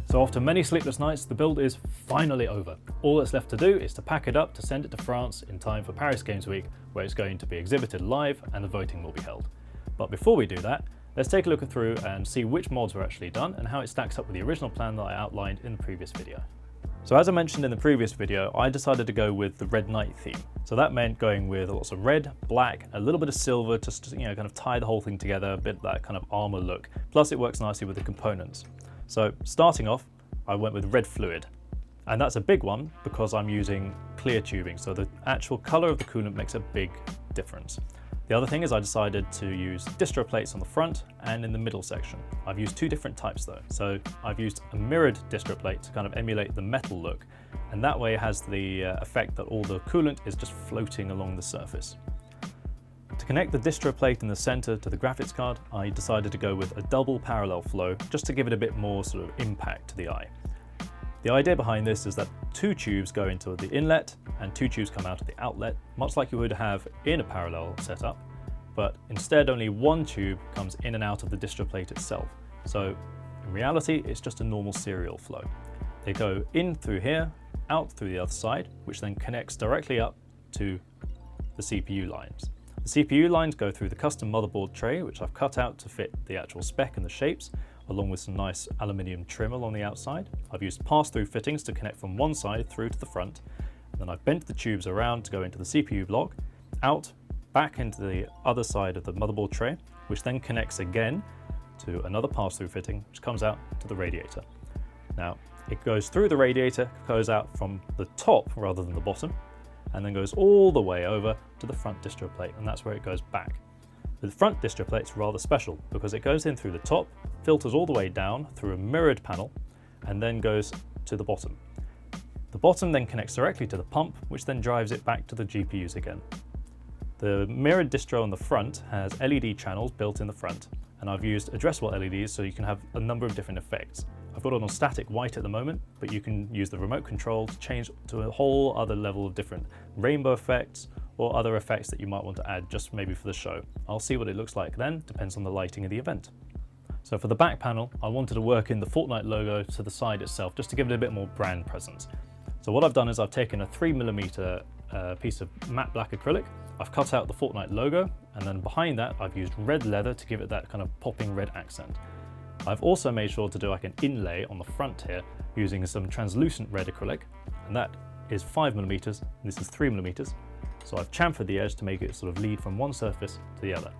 So after many sleepless nights, the build is finally over. All that's left to do is to pack it up to send it to France in time for Paris Games Week, where it's going to be exhibited live and the voting will be held. But before we do that, let's take a look through and see which mods were actually done and how it stacks up with the original plan that I outlined in the previous video. So as I mentioned in the previous video, I decided to go with the Red Knight theme. So that meant going with lots of red, black, a little bit of silver, just to, kind of tie the whole thing together, a bit of that kind of armor look. Plus it works nicely with the components. So starting off, I went with red fluid. And that's a big one because I'm using clear tubing. So the actual color of the coolant makes a big difference. The other thing is I decided to use distro plates on the front and in the middle section. I've used two different types though. So I've used a mirrored distro plate to kind of emulate the metal look. And that way it has the effect that all the coolant is just floating along the surface. To connect the distro plate in the center to the graphics card, I decided to go with a double parallel flow just to give it a bit more sort of impact to the eye. The idea behind this is that two tubes go into the inlet and two tubes come out of the outlet, much like you would have in a parallel setup, but instead only one tube comes in and out of the distro plate itself. So in reality, it's just a normal serial flow. They go in through here, out through the other side, which then connects directly up to the CPU lines. The CPU lines go through the custom motherboard tray, which I've cut out to fit the actual spec and the shapes, along with some nice aluminium trim along the outside. I've used pass-through fittings to connect from one side through to the front. And then I've bent the tubes around to go into the CPU block, out, back into the other side of the motherboard tray, which then connects again to another pass-through fitting, which comes out to the radiator. Now, it goes through the radiator, goes out from the top rather than the bottom, and then goes all the way over to the front distro plate, and that's where it goes back. The front distro plate's rather special because it goes in through the top, filters all the way down through a mirrored panel, and then goes to the bottom. The bottom then connects directly to the pump, which then drives it back to the GPUs again. The mirrored distro on the front has LED channels built in the front, and I've used addressable LEDs so you can have a number of different effects. I've got it on static white at the moment, but you can use the remote control to change to a whole other level of different rainbow effects or other effects that you might want to add just maybe for the show. I'll see what it looks like then, depends on the lighting of the event. So for the back panel, I wanted to work in the Fortnite logo to the side itself, just to give it a bit more brand presence. So what I've done is I've taken a 3mm piece of matte black acrylic, I've cut out the Fortnite logo, and then behind that I've used red leather to give it that kind of popping red accent. I've also made sure to do like an inlay on the front here using some translucent red acrylic, and that is 5mm, and this is 3mm. So I've chamfered the edge to make it sort of lead from one surface to the other.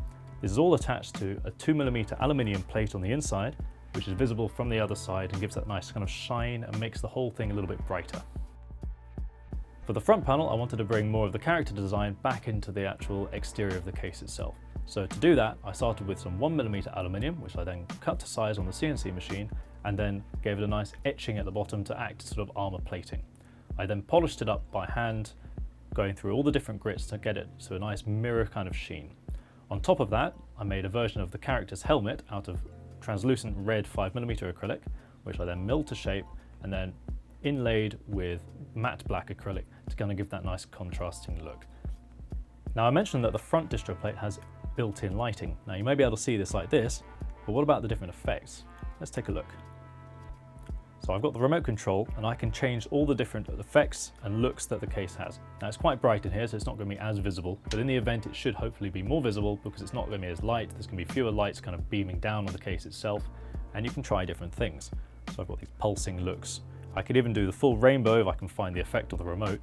This is all attached to a 2mm aluminium plate on the inside, which is visible from the other side and gives that nice kind of shine and makes the whole thing a little bit brighter. For the front panel, I wanted to bring more of the character design back into the actual exterior of the case itself. So to do that, I started with some 1mm aluminium, which I then cut to size on the CNC machine, and then gave it a nice etching at the bottom to act as sort of armor plating. I then polished it up by hand, going through all the different grits to get it to a nice mirror kind of sheen. On top of that, I made a version of the character's helmet out of translucent red 5mm acrylic, which I then milled to shape and then inlaid with matte black acrylic to kind of give that nice contrasting look. Now I mentioned that the front distro plate has built-in lighting. Now you may be able to see this like this, but what about the different effects? Let's take a look. So I've got the remote control and I can change all the different effects and looks that the case has. Now it's quite bright in here, so it's not going to be as visible, but in the event it should hopefully be more visible because it's not going to be as light. There's going to be fewer lights kind of beaming down on the case itself, and you can try different things. So I've got these pulsing looks. I could even do the full rainbow if I can find the effect of the remote,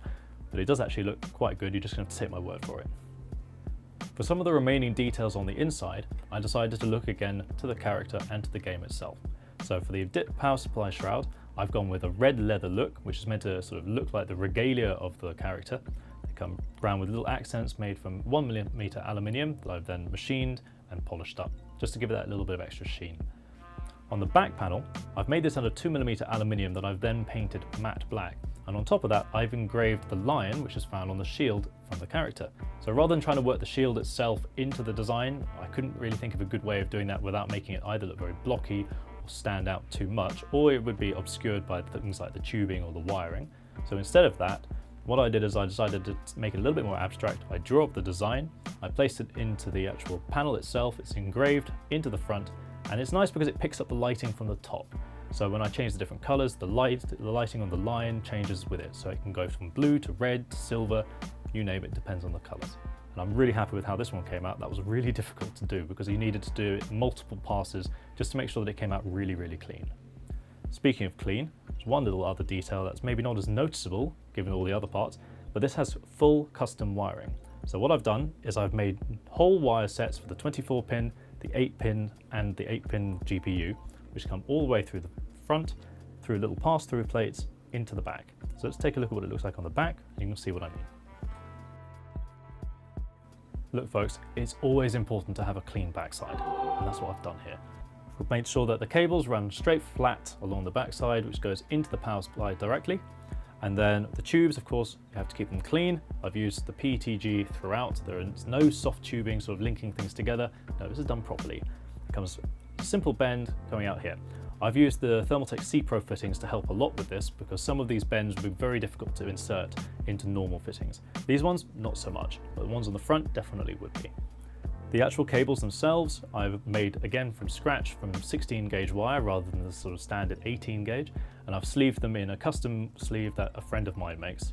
but it does actually look quite good. You're just going to have to take my word for it. For some of the remaining details on the inside, I decided to look again to the character and to the game itself. So for the power supply shroud, I've gone with a red leather look, which is meant to sort of look like the regalia of the character. They come brown with little accents made from 1mm aluminium that I've then machined and polished up, just to give it that little bit of extra sheen. On the back panel, I've made this out of 2mm aluminium that I've then painted matte black. And on top of that, I've engraved the lion, which is found on the shield from the character. So rather than trying to work the shield itself into the design, I couldn't really think of a good way of doing that without making it either look very blocky or stand out too much, or it would be obscured by things like the tubing or the wiring. So instead of that, what I did is I decided to make it a little bit more abstract. I drew up the design, I placed it into the actual panel itself, it's engraved into the front, and it's nice because it picks up the lighting from the top. So when I change the different colors, the lighting on the line changes with it. So it can go from blue to red to silver, you name it, depends on the colors. And I'm really happy with how this one came out. That was really difficult to do because you needed to do it multiple passes just to make sure that it came out really, really clean. Speaking of clean, there's one little other detail that's maybe not as noticeable given all the other parts, but this has full custom wiring. So what I've done is I've made whole wire sets for the 24 pin, the 8 pin and the 8 pin GPU, which come all the way through the front, through little pass-through plates into the back. So let's take a look at what it looks like on the back, and you can see what I mean. Look folks, it's always important to have a clean backside, and that's what I've done here. We've made sure that the cables run straight flat along the backside, which goes into the power supply directly. And then the tubes, of course, you have to keep them clean. I've used the PETG throughout. There is no soft tubing sort of linking things together. No, this is done properly. It comes a simple bend coming out here. I've used the Thermaltake C-Pro fittings to help a lot with this because some of these bends would be very difficult to insert into normal fittings. These ones, not so much, but the ones on the front definitely would be. The actual cables themselves, I've made again from scratch from 16 gauge wire rather than the sort of standard 18 gauge, and I've sleeved them in a custom sleeve that a friend of mine makes.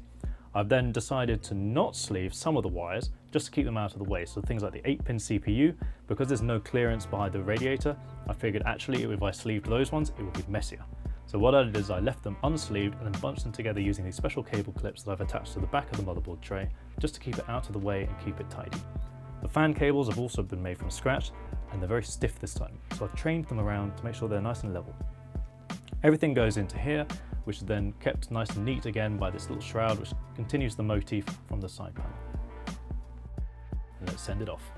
I've then decided to not sleeve some of the wires just to keep them out of the way. So things like the 8-pin CPU, because there's no clearance behind the radiator, I figured actually if I sleeved those ones, it would be messier. So what I did is I left them unsleeved and then bunched them together using these special cable clips that I've attached to the back of the motherboard tray, just to keep it out of the way and keep it tidy. The fan cables have also been made from scratch and they're very stiff this time. So I've trained them around to make sure they're nice and level. Everything goes into here, which is then kept nice and neat again by this little shroud, which continues the motif from the side panel. And let's send it off.